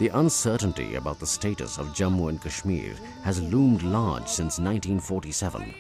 The uncertainty about the status of Jammu and Kashmir has loomed large since 1947.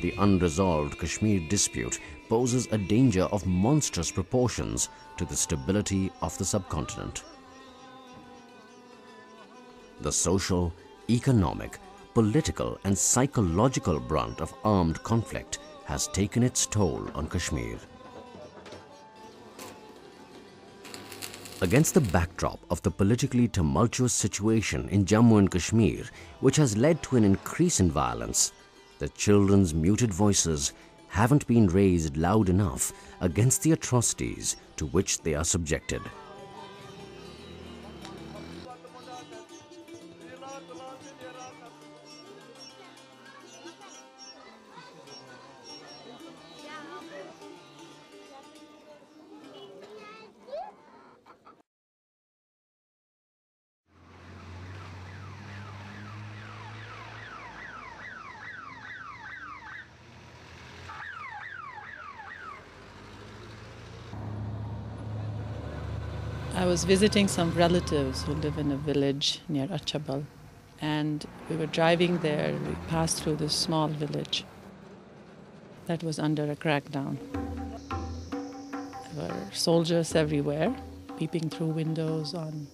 The unresolved Kashmir dispute poses a danger of monstrous proportions to the stability of the subcontinent. The social, economic, political and psychological brunt of armed conflict has taken its toll on Kashmir. Against the backdrop of the politically tumultuous situation in Jammu and Kashmir, which has led to an increase in violence, the children's muted voices haven't been raised loud enough against the atrocities to which they are subjected. I was visiting some relatives who live in a village near Achabal, and we were driving there. We passed through this small village that was under a crackdown. There were soldiers everywhere, peeping through windows on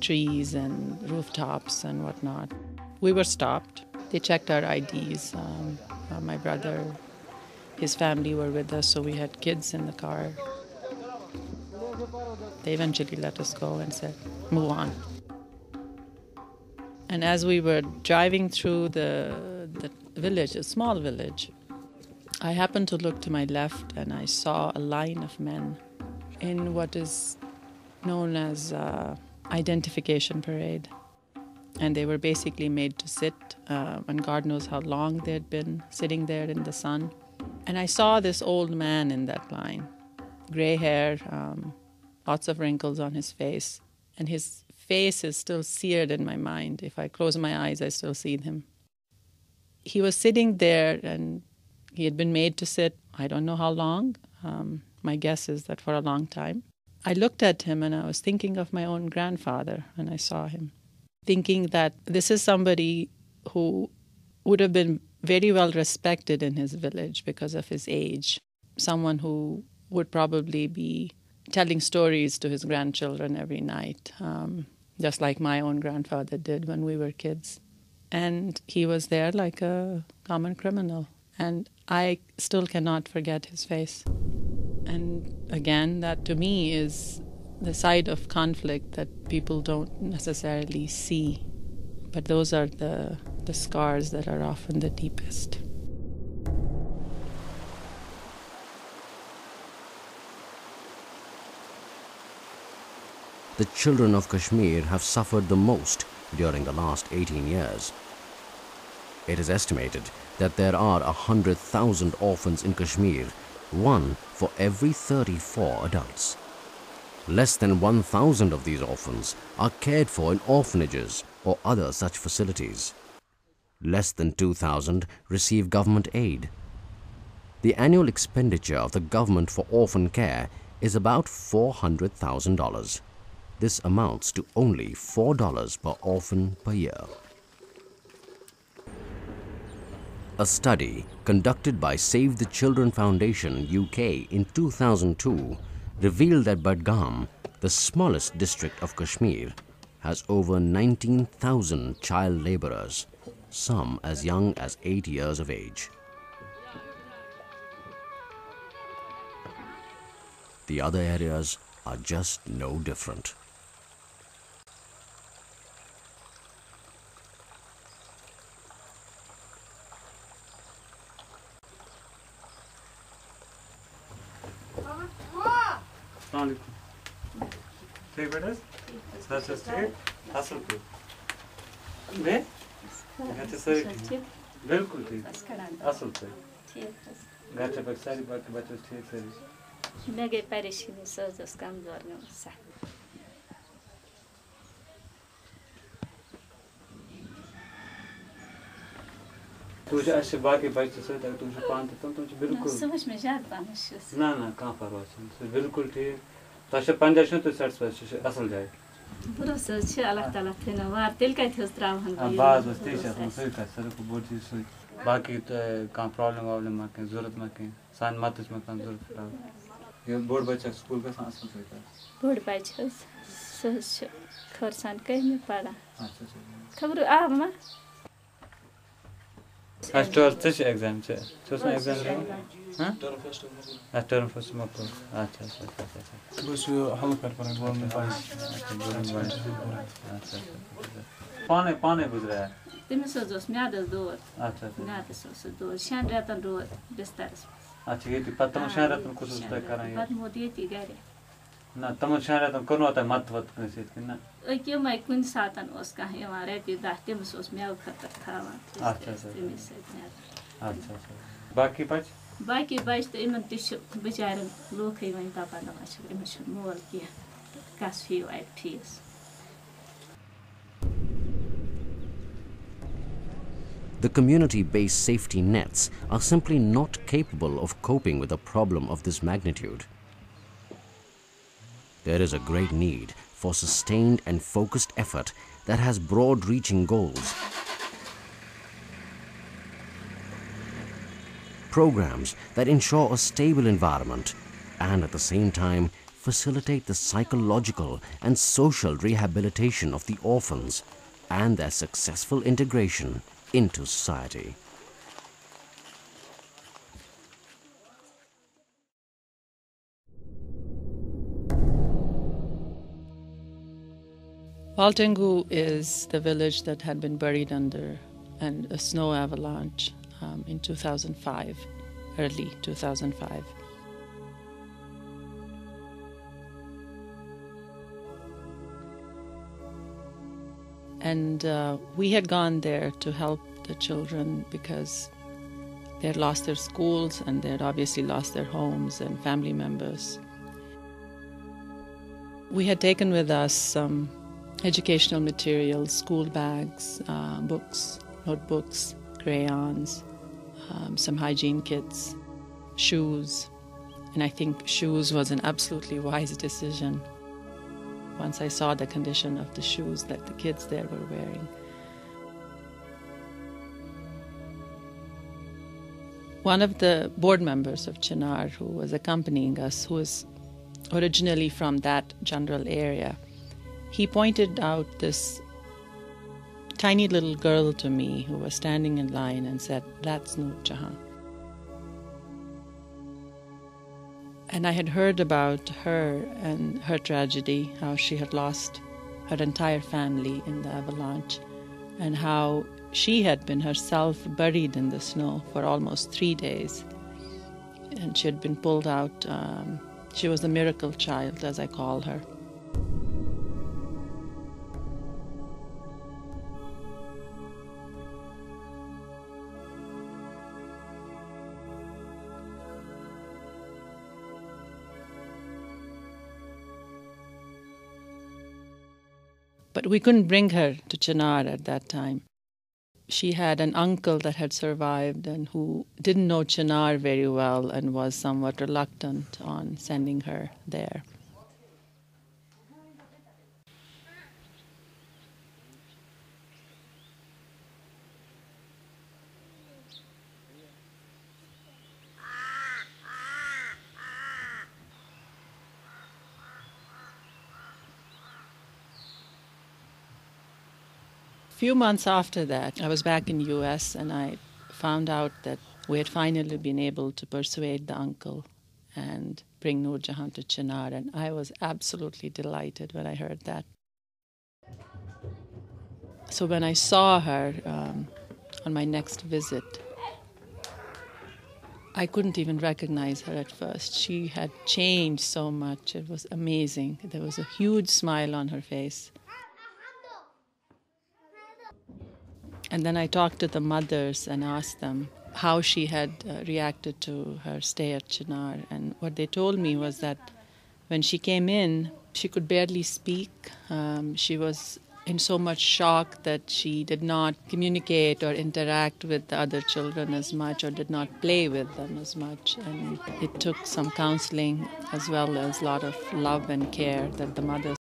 trees and rooftops and whatnot. We were stopped. They checked our IDs. My brother, his family were with us, so we had kids in the car. They eventually let us go and said, move on. And as we were driving through the village, a small village, I happened to look to my left and I saw a line of men in what is known as identification parade. And they were basically made to sit, and God knows how long they had been sitting there in the sun. And I saw this old man in that line, gray hair, lots of wrinkles on his face. And his face is still seared in my mind. If I close my eyes, I still see him. He was sitting there and he had been made to sit, I don't know how long. My guess is that for a long time. I looked at him and I was thinking of my own grandfather when I saw him, thinking that this is somebody who would have been very well respected in his village because of his age, someone who would probably be telling stories to his grandchildren every night, just like my own grandfather did when we were kids. And he was there like a common criminal. And I still cannot forget his face. And again, that to me is the side of conflict that people don't necessarily see. But those are the scars that are often the deepest. The children of Kashmir have suffered the most during the last 18 years. It is estimated that there are 100,000 orphans in Kashmir, one for every 34 adults. Less than 1,000 of these orphans are cared for in orphanages or other such facilities. Less than 2,000 receive government aid. The annual expenditure of the government for orphan care is about $400,000. This amounts to only $4 per orphan per year. A study conducted by Save the Children Foundation UK in 2002 revealed that Budgam, the smallest district of Kashmir, has over 19,000 child laborers, some as young as 8 years of age. The other areas are just no different. ठीक बेटा sir ठीक असल पे मैं अच्छा sir बिल्कुल ठीक असल पे ठीक घर पे सारी बात बच्चे ठीक सर मैं गई परेशानी सोच उस काम जोर में सा तुझे ऐसे बाकी बच्चे से तक तुझे पांच तो तुझे बिल्कुल समझ में जाता है ना ना कहाँ पर हो बिल्कुल ठीक Tasha Panjashun to satisfy Asal Jai. Burası Allah Teala tena var. Telkay tez trabahan. Baz was teacher from Sirka, Saruku Boti Sui. Baki can problem making, Zurat making, San Matus making Zurat. You board by check school का सांस में था board bye छस सच खरसान कहीं में पड़ा खबर आ मामा आज तो अर्थ एग्जाम से उसमें एग्जाम है हाँ टर्म फर्स्ट में तो अच्छा बस वो हल कर पाए गवर्नमेंट अच्छा पाने गुजरा है तिमी सोचोस् म्यादल दोर अच्छा म्यादल सोच दोर शान रातन दोर बिस्तार अच्छा ये पत्ता में शान रातन कुछ उसका कराएंगे बात मोदी थी गरे ना तम शान रातन कौन होता है मत कैसे कि ना क्यों मैं कुन सातन उसका है हमारे की दाते में सोच म्याव खतर खावा अच्छा तिमी से अच्छा बाकी बाच तो इमन तिश बेचारे लोग है वहीं पापा नवाज इमन मोल किया काफी white fees The community-based safety nets are simply not capable of coping with a problem of this magnitude. There is a great need for sustained and focused effort that has broad-reaching goals. Programs that ensure a stable environment and at the same time facilitate the psychological and social rehabilitation of the orphans and their successful integration into society. Waltengu is the village that had been buried under a snow avalanche in 2005, early 2005. And we had gone there to help the children because they had lost their schools and they had obviously lost their homes and family members. We had taken with us some educational materials, school bags, books, notebooks, crayons, some hygiene kits, shoes. And I think shoes was an absolutely wise decision once I saw the condition of the shoes that the kids there were wearing. One of the board members of CHINAR who was accompanying us, who was originally from that general area, he pointed out this tiny little girl to me who was standing in line and said, "That's Noor Jahan." And I had heard about her and her tragedy, how she had lost her entire family in the avalanche, and how she had been herself buried in the snow for almost 3 days. And she had been pulled out. She was the miracle child, as I call her. But we couldn't bring her to CHINAR at that time. She had an uncle that had survived and who didn't know CHINAR very well and was somewhat reluctant on sending her there. A few months after that, I was back in the US and I found out that we had finally been able to persuade the uncle and bring Noor Jahan to CHINAR, and I was absolutely delighted when I heard that. So when I saw her on my next visit, I couldn't even recognize her at first. She had changed so much. It was amazing. There was a huge smile on her face. And then I talked to the mothers and asked them how she had reacted to her stay at CHINAR. And what they told me was that when she came in, she could barely speak. She was in so much shock that she did not communicate or interact with the other children as much, or did not play with them as much. And it took some counseling as well as a lot of love and care that the mother